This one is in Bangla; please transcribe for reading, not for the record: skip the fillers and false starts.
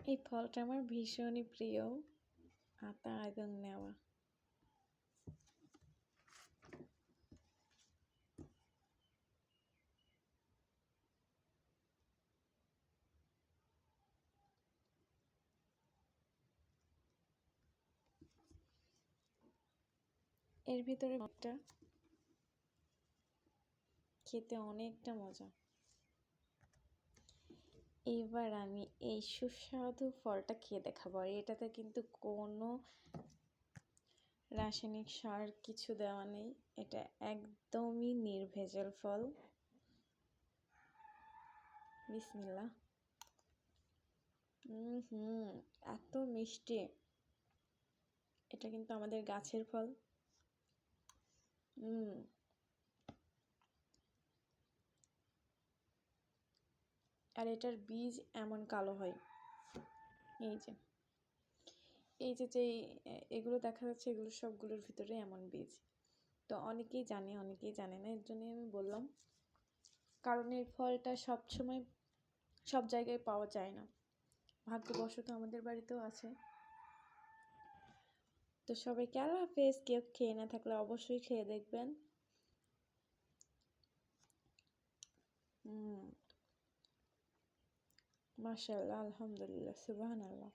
এই ফলটা আমার ভীষণই প্রিয়, আতা এবং নেওয়া। এর ভিতরে একটা খেতে অনেকটা মজা। এবার আমি এই সুস্বাদু ফলটা খেয়ে দেখাবো। আর এটাতে কিন্তু কোনো রাসায়নিক সার কিছু দেওয়া নেই, এটা একদমই নির্ভেজাল ফল। বিসমিল্লাহ। এত মিষ্টি, এটা কিন্তু আমাদের গাছের ফল। আর এটার বীজ এমন কালো হয়, এই যে এগুলো দেখা যাচ্ছে, এগুলো সবগুলোর ভিতরে এমন বীজ। তো অনেকেই জানে, অনেকেই জানে না, এর জন্যই আমি বললাম। কারণ এই ফলটা সবসময় সব জায়গায় পাওয়া যায় না, ভাগ্যবশত আমাদের বাড়িতেও আছে। তো সবাইকে আল্লাহ হাফেজ। কেউ খেয়ে না থাকলে অবশ্যই খেয়ে দেখবেন। মাশাআল্লাহ, আলহামদুলিল্লাহ, সুবহানাল্লাহ।